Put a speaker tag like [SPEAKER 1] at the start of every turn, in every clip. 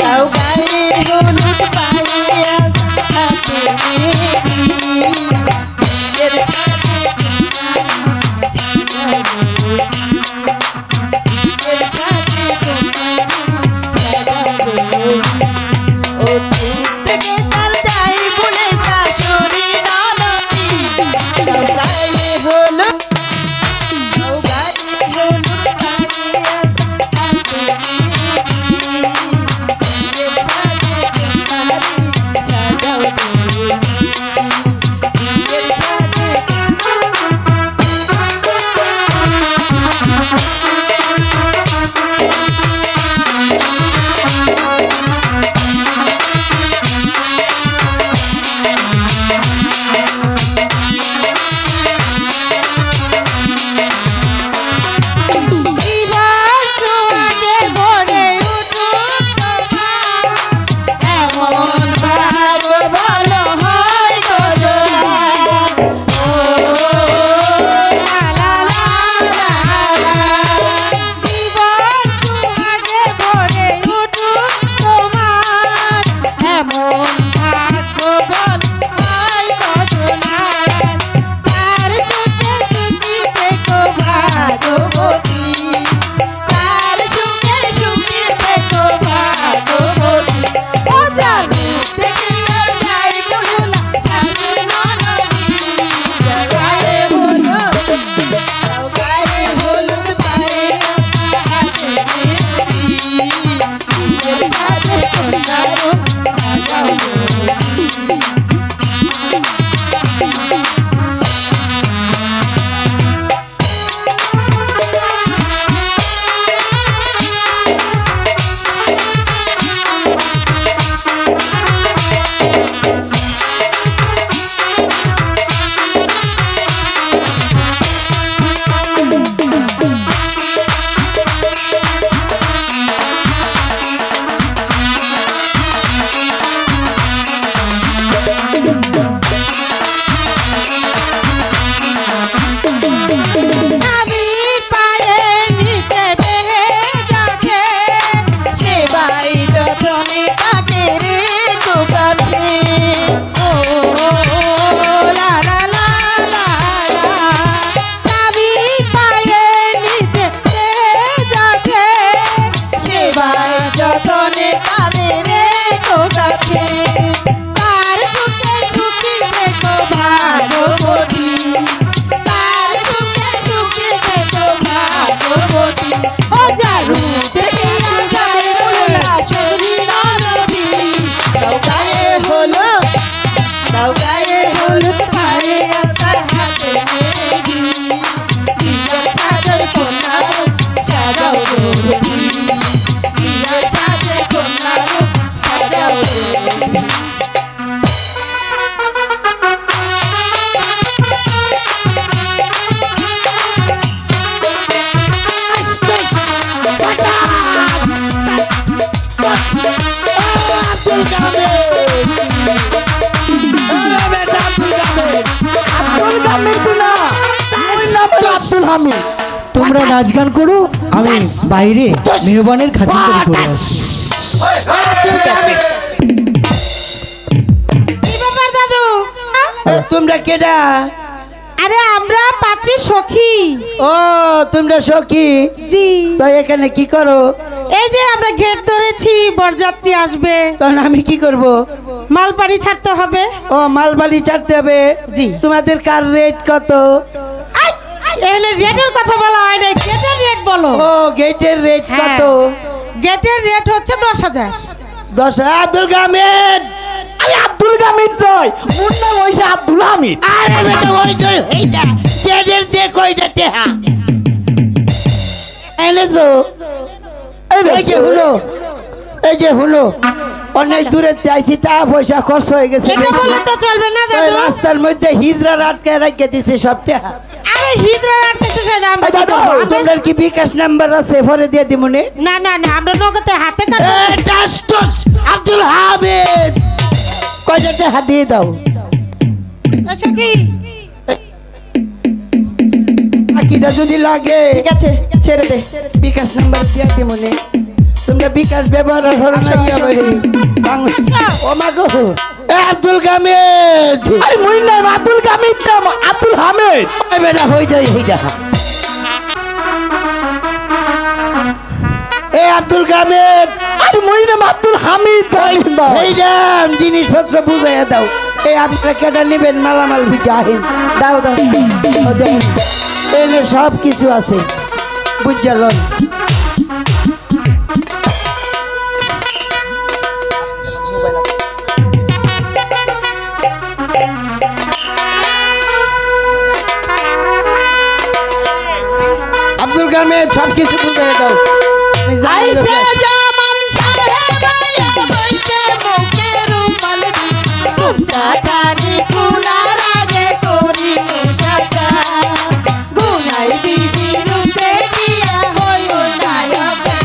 [SPEAKER 1] দাও গায়ে হলুদ পাইয়া হাতে মেহেদি বিয়ের সাজে বিয়ের সাজে ও দূর থেকে তার যাই বলে শাশুড়ি ননদি দাও গায়ে হলুদ
[SPEAKER 2] তোমরা নাচ গান করো, আমি বাইরে মেহমানের খাতির করে আসছি।
[SPEAKER 3] তোমরা কেডা?
[SPEAKER 1] আরে আমরা পাত্রী সখী।
[SPEAKER 3] ও তোমরা সখী?
[SPEAKER 1] জি।
[SPEAKER 3] তো এখানে কি করো?
[SPEAKER 1] এই যে আমরা গেট ধরেছি, বরযাত্রী আসবে।
[SPEAKER 3] তখন আমি কি করব?
[SPEAKER 1] মালবাড়ি ছাড়তে হবে।
[SPEAKER 3] ও মালবাড়ি ছাড়তে হবে?
[SPEAKER 1] জি।
[SPEAKER 3] তোমাদের কার রেট কত?
[SPEAKER 1] এখানে রেটের কথা বলা হয় না, গেটের রেট বলো।
[SPEAKER 3] ও গেটের রেট কত?
[SPEAKER 1] গেটের রেট হচ্ছে 10,000।
[SPEAKER 3] 10,000? আব্দুল হামিদ?
[SPEAKER 2] আরে আব্দুল হামিদ নয়, ওর নাম হইছে আব্দুল হামিদ।
[SPEAKER 3] আরে বেটা ওই তো এইটা গেটের দে কয়টা টেহা এনে তো। এই যে হলো, এই যে হলো, অনেক দূরে যাইছি, টাকা পয়সা খরচ হয়ে গেছে।
[SPEAKER 1] এটা বললে তো চলবে না দাদু।
[SPEAKER 3] রাস্তার মধ্যে হিজড়া আটকে রেখে দিছে সব টাকা।
[SPEAKER 1] আরে হিজড়া আটকেছে সেটা আমরা
[SPEAKER 3] দাদু তোমার কি বিকাশ নাম্বার আছে? পরে দিয়ে দিমুনে।
[SPEAKER 1] না না না, আমরা নগদে হাতে কাটবো।
[SPEAKER 3] আব্দুল হামিদ কয়টা টাকা দিয়ে দাও।
[SPEAKER 1] আচ্ছা কি
[SPEAKER 3] বাকিটা যদি লাগে
[SPEAKER 1] ঠিক আছে ছেড়ে দে।
[SPEAKER 3] বিকাশ নাম্বার দিয়ে দিমুনে। তোমরা বিকাশ ব্যবহার হলো না ইয়া ভাই ও মা গো আব্দুল কামিদ
[SPEAKER 4] আরে মুই নাম আব্দুল কামিদ নাম আব্দুল হামিদ
[SPEAKER 3] ওই বেটা হই যাই এ আব্দুল কামিদ
[SPEAKER 4] আরে মুই নাম আব্দুল হামিদ ভাই
[SPEAKER 3] এই দাম জিনিসপত্র বুঝাইয়া দাও এই আপনারা কেটে নেবেন মালামাল বিজাহিন
[SPEAKER 1] দাও দাও
[SPEAKER 3] ও দেখেন এনে সব কিছু আছে বুঝালন আব্দুল কামিদ সব কিছু বুঝাইয়া দাও আমি জানি
[SPEAKER 1] আইছে
[SPEAKER 3] না।
[SPEAKER 1] জামান সাহেব আয়া বইছে মুখে রুমাল দিয়ে ঘুমটা কানে খোলার আগে করি মুশাকা গুনাই বিবি রূপে দিয়া হইও নায়কা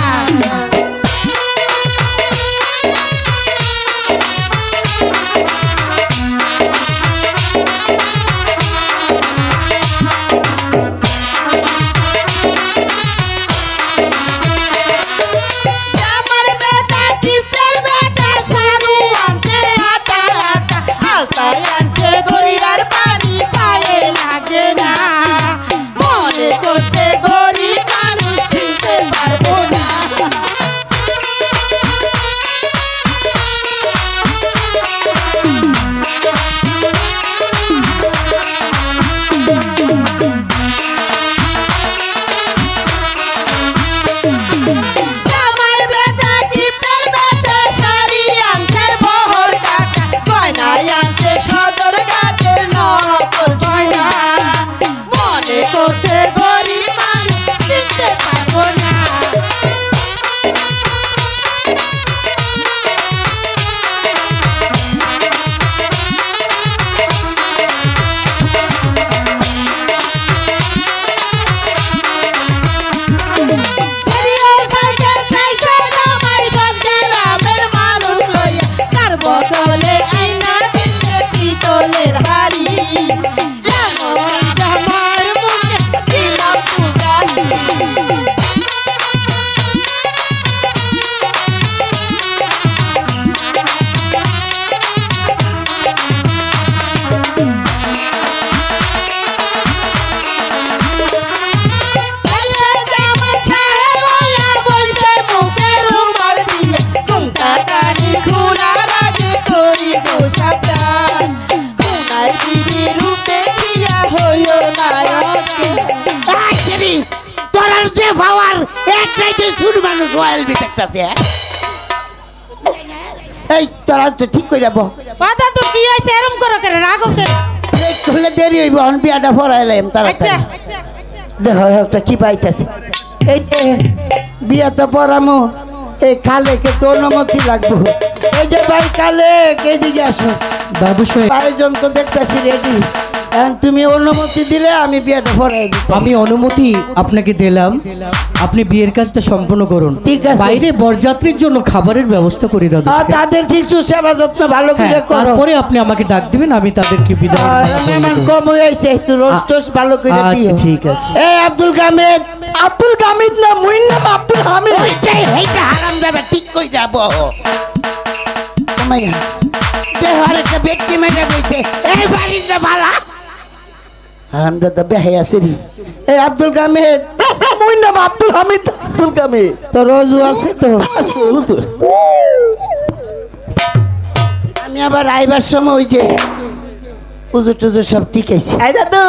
[SPEAKER 1] আমার বেটা টিপের বেটা সারু আনছে আটা আটা আলতায় আনছে গড়িয়ার পানি পায়ে লাগে না মনে করছে গরিব মানুষ কিনতে পারবো না আমার বেটা টিপের বেটা শাড়ি আনছে বহর টাকা গয়নায় আনছে সদর ঘাটের নকল গয়না মনে করছে গরিব মানুষ কিনতে পারবো না বদলে আইনা দিচ্ছে পিতলের হাড়ি যেমন জামার মুখে দিলাম পুগালি আইছে জামার সাহেব আয়া বইছে মুখে রুমাল দিয়ে ঘুমটা কানে খোলার আগে করি গো সাবধান গুনাই বিবি রূপে দিয়া হইও নায়কে
[SPEAKER 3] আইছেরি তোরার যে পাওয়ার একটাই যে ছোট মানুষ রয়্যাল বিটেকটাতে এই তোরা তো ঠিক কইরা বহ
[SPEAKER 1] কথা তো কি হইছে এরম করো করে রাগো করে
[SPEAKER 3] হলে দেরি হইব অন বিয়াটা ফরাইলাম
[SPEAKER 1] আচ্ছা
[SPEAKER 3] তাড়াতাড়ি দেখো একটা কি পাইতাছে এই যে বিয়া তো পড়ামো এই খালে কে তো অনুমতি লাগবো এই যে ভাই কালে এদিকে আসো
[SPEAKER 2] বাবু সাহেব
[SPEAKER 3] আয়োজন তো দেখতেছি রেডি এখন তুমি অনুমতি দিলে আমি বিয়াটা ফরাই দিই
[SPEAKER 2] আমি অনুমতি আপনাকে দিলাম আপনি বিয়ের কাজটা সম্পন্ন করুন
[SPEAKER 3] ঠিক আছে।
[SPEAKER 2] বাইরে বরযাত্রীর জন্য খাবারের ব্যবস্থা করে দাও
[SPEAKER 3] তাদের কিছু সেবা যত্ন ভালো করে করো
[SPEAKER 2] তারপরে আপনি আমাকে ডাক দিবেন আমি তাদেরকে বিদায়
[SPEAKER 3] আর মেহমান কম হয়েছে একটু রোস্ট টোস্ট ভালো করে
[SPEAKER 2] আচ্ছা
[SPEAKER 3] দিও
[SPEAKER 2] ঠিক আছে
[SPEAKER 3] এই আব্দুল কামিদ
[SPEAKER 4] আব্দুল কামিদ না মুই নাম আব্দুল হামিদ
[SPEAKER 3] ওইটাই এইটা হারাম যাবে ঠিক কই যাব মাইয়া দেহ আরেকটা ব্যক্তি মেরে বইছে এই বাড়িটা ভালা হারাম দাদা বেহে আছে রে এই আব্দুল কামিদ
[SPEAKER 4] মুই নাম আব্দুল হামিদ আব্দুল কামিদ
[SPEAKER 3] তো রোজু আছে তো আমি আবার আইবার সময় ওই যে উজু টুজু সব ঠিক আছে
[SPEAKER 1] এই দাদু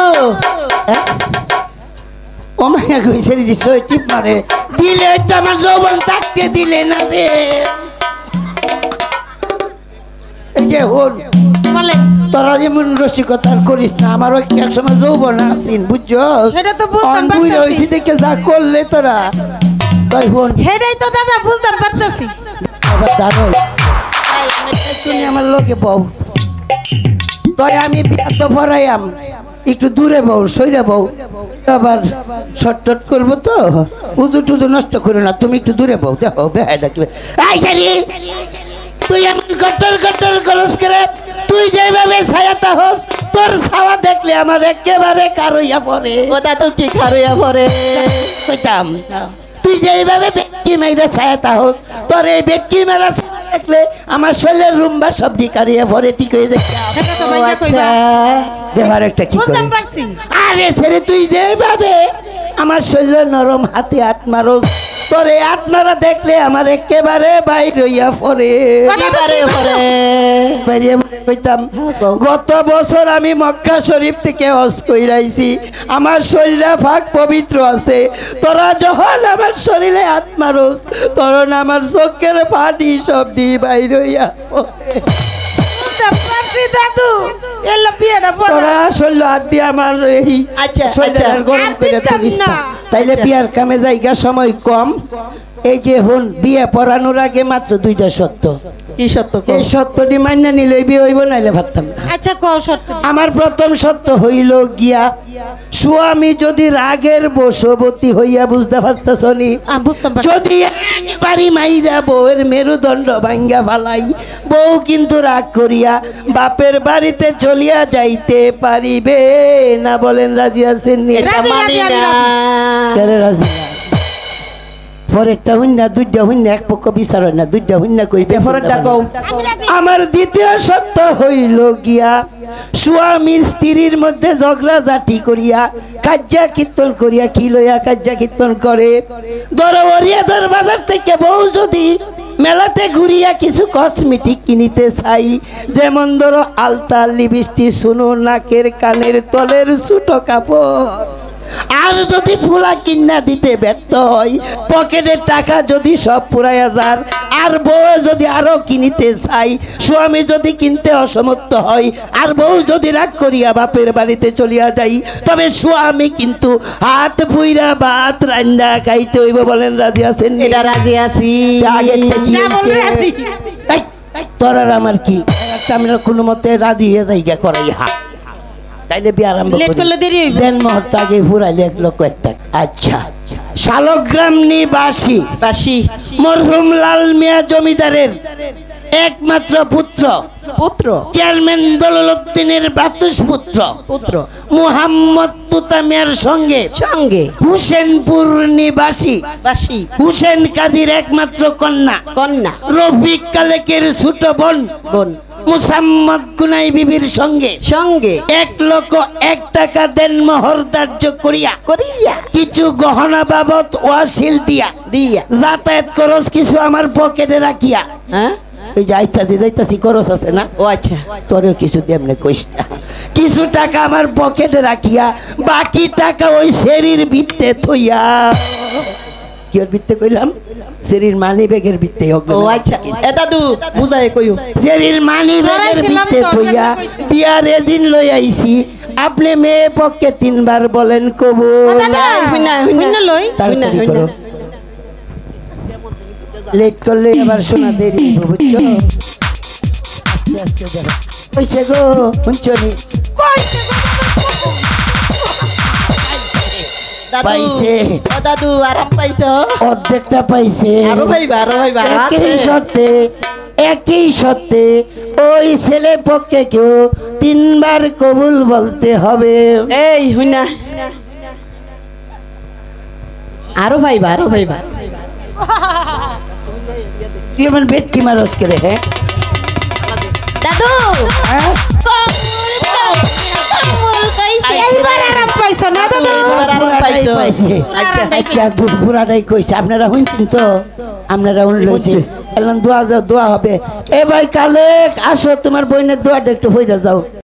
[SPEAKER 3] ও মাইয়া কইছে রে যে সই টিপ মারে দিলে তো আমার যৌবন থাকতে দিলে না রে এই যে হল
[SPEAKER 1] বলে
[SPEAKER 3] তোরা যেমন রসিকতা আর করিস না আমারও এক সময় যৌবন আসিন বুঝছো
[SPEAKER 1] সেটা তো বুঝতাম
[SPEAKER 3] অনবুই
[SPEAKER 1] পারতাছি।
[SPEAKER 3] রয়েছি দেখে যা করলে তোরা তাই বোন
[SPEAKER 1] হেডেই তো দাদা বুঝতাম পারতেছি
[SPEAKER 3] আবার দাঁড়াই তুমি আমার লোকে বউ তাই আমি বিয়া তো পড়াইয়াম একটু দূরে বউ সইরে বউ আবার শর্টট করবো তো উদু টুদু নষ্ট করো না তুমি একটু দূরে বউ দেখো বেহাইটা কি আই সারি তুই এমন কটর কটর করস করে তুই যেভাবে ছায়াতা হোস তোর ছাওয়া দেখলে আমার একেবারে কারইয়া পড়ে
[SPEAKER 1] ওটা তো কি খারুয়া পরে
[SPEAKER 3] কইতাম তুই যেভাবে বেটকি মেয়েরা ছায়াতা হোক তোর এই বেটকি মেয়েরা দেখলে আমার শরীরের রুম্বা সব ডিকারিয়ে ভরে ঠিক হয়ে যায়।
[SPEAKER 1] এটা তো ভাইয়া কইবা
[SPEAKER 3] দেবার একটা কি করে
[SPEAKER 1] বুঝতাম পারছি
[SPEAKER 3] আরে ছেড়ে তুই যেভাবে আমার শরীরের নরম হাতে হাত মারো তোর এই আত্মারা দেখলে আমার একেবারে বাইর হইয়া পড়ে কইতাম গত বছর আমি মক্কা শরীফ থেকে হজ কইরাইছি আমার শরীরে ফাঁক পবিত্র আছে তোরা যখন আমার শরীরে হাত মারো তখন আমার চোখের পানি সব দি বাইর হইয়া পড়ে।
[SPEAKER 1] বুঝতাম পারছি দাদু এলা বিয়েটা বড়
[SPEAKER 3] তোরা শরীর হাত দিয়ে আমার এই
[SPEAKER 5] আচ্ছা,
[SPEAKER 3] শরীরের
[SPEAKER 5] আচ্ছা।
[SPEAKER 3] গরম
[SPEAKER 1] আর
[SPEAKER 3] করে
[SPEAKER 1] দিতাম
[SPEAKER 3] তুলিস না।
[SPEAKER 1] না।
[SPEAKER 3] তাইলে বিয়ার কামে জায়গা সময় কম এই যে হন বিয়ে পড়ানোর আগে মাত্র 2টা সত্য
[SPEAKER 5] কি সত্য
[SPEAKER 3] এই সত্যটি মান্য নিলে বিয়ে হইব নাইলে ভাবতাম না।
[SPEAKER 1] আচ্ছা কও শর্ত
[SPEAKER 3] আমার প্রথম সত্য হইল গিয়া স্বামী যদি রাগের বশবর্তী হইয়া বুঝতে পারতেছ নি
[SPEAKER 1] বুঝতাম পারছি
[SPEAKER 3] যদি বাড়ি মাইরা বউয়ের মেরুদণ্ড ভাঙ্গা ফালাই বউ কিন্তু রাগ করিয়া বাপের বাড়িতে চলিয়া যাইতে পারিবে না বলেন রাজি আছেন নি?
[SPEAKER 5] এটা
[SPEAKER 1] রাজি,
[SPEAKER 5] মানি
[SPEAKER 1] রাজি,
[SPEAKER 5] না
[SPEAKER 3] কেরে রাজি না? পরেরটা হইনা 2টা হইনা এক পক্ষ বিচার হয় না 2টা হইনা কইতে
[SPEAKER 5] পরেরটা কও
[SPEAKER 3] আমার দ্বিতীয় সত্য হইল গিয়া স্বামীর স্ত্রীর মধ্যে ঝগড়া জাতি করিয়া কাজ্জা কীর্তন করিয়া কি লইয়া কাজ্জা কীর্তন করে দরবারিয়া দরবাজার থেকে বউ যদি মেলাতে ঘুরিয়া কিছু কসমেটিক কিনিতে চাই যেমন ধরো আলতা লিপস্টিক সুনো নাকের কানের তলের ছোট কাপড় আর যদি ফুলা কিনা দিতে ব্যর্থ হয় পকেটের টাকা যদি সব পুরাইয়া যার আর বউ যদি আরো কিনিতে চাই স্বামী যদি কিনতে অসমর্থ হয় আর বউ যদি রাগ করিয়া বাপের বাড়িতে চলিয়া যাই তবে স্বামী কিন্তু হাত পুইরা ভাত রান্না খাইতে হইব বলেন রাজি আছেন নি?
[SPEAKER 5] এটা রাজি আছি
[SPEAKER 3] আগের থেকে
[SPEAKER 1] না বললে রাজি
[SPEAKER 3] এই, তোর আর আমার কি একটা আমরা কোনো মতে রাজি হয়ে যাই করাই হা তাইলে বিয়ে আরম্ভ
[SPEAKER 1] লেট করলে দেরি হইব
[SPEAKER 3] দেন মুহূর্ত আগে ফুরাইলে 1 লক্ষ 1 টাকা। আচ্ছা শালগ্রাম নিবাসী
[SPEAKER 5] বাসি
[SPEAKER 3] মরহুম লাল মিয়া জমিদারের একমাত্র পুত্র
[SPEAKER 5] পুত্র
[SPEAKER 3] চেয়ারম্যান দৌলতউদ্দিনের ভ্রাতুষ্পুত্র
[SPEAKER 5] পুত্র
[SPEAKER 3] মুহাম্মদ তুতা মিয়ার সঙ্গে
[SPEAKER 5] সঙ্গে
[SPEAKER 3] হুসেনপুর নিবাসী
[SPEAKER 5] বাসি
[SPEAKER 3] হুসেন কাজীর একমাত্র কন্যা
[SPEAKER 5] কন্যা
[SPEAKER 3] রফিক কালেকের ছোট বোন
[SPEAKER 5] বোন
[SPEAKER 3] মুসাম্মদ গুনাই বিবির সঙ্গে
[SPEAKER 5] সঙ্গে
[SPEAKER 3] 1 লক্ষ 1 টাকা দেন মোহর ধার্য করিয়া
[SPEAKER 5] করিয়া
[SPEAKER 3] কিছু গহনা বাবদ ওয়াসিল দিয়া
[SPEAKER 5] দিয়া
[SPEAKER 3] যাতায়াত খরচ কিছু আমার পকেটে রাখিয়া
[SPEAKER 5] হ্যাঁ
[SPEAKER 3] ওই যাইতাছি খরচ আছে না
[SPEAKER 5] ও আচ্ছা
[SPEAKER 3] তোরেও কিছু দেমনে কইস না কিছু টাকা আমার পকেটে রাখিয়া বাকি টাকা ওই শরীর ভিত্তে থইয়া কি ওর ভিত্তে কইলাম শরীর মানি ব্যাগের ভিত্তে হোক
[SPEAKER 5] ও আচ্ছা এ দাদু বুঝাই কইও
[SPEAKER 3] শরীর মানি ব্যাগের ভিত্তে থইয়া বিয়ার এদিন লই আইছি আপনি মেয়ে পক্ষে 3 বার বলেন কবুল
[SPEAKER 1] দাদা
[SPEAKER 5] হুইনা, হুইনা।
[SPEAKER 1] হুইনা লই
[SPEAKER 3] তাড়াতাড়ি
[SPEAKER 5] হুইনা,
[SPEAKER 3] করো লেট করলে আবার শোনা দেরি হইব, বুঝছো আস্তে আস্তে যাও কইছে গো শুনছনি
[SPEAKER 5] দাদু
[SPEAKER 3] পাইছে।
[SPEAKER 5] ও দাদু আরাম পাইছো
[SPEAKER 3] অর্ধেকটা পাইছে
[SPEAKER 5] আরো ভাইবা আরো
[SPEAKER 3] একই সত্যে ওই ছেলে পক্ষে কেউ 3 বার কবুল বলতে হবে
[SPEAKER 5] এই হুইনা আরো ভাইবা
[SPEAKER 3] তুই আমার ভেটকি মারস করে হ্যাঁ
[SPEAKER 6] দাদু
[SPEAKER 3] হ্যাঁ?
[SPEAKER 1] এইবার আরাম পাইছো না দাদু
[SPEAKER 5] এইবার আরাম পাইছো
[SPEAKER 3] পাইছে।
[SPEAKER 5] আচ্ছা
[SPEAKER 3] আচ্ছা পুরাটাই কইছে আপনারা শুনছেন তো আপনারা শুনলেছে দোয়া হবে এ ভাই কালে আসো তোমার বোনের দোয়াটা একটু হইয়া যাও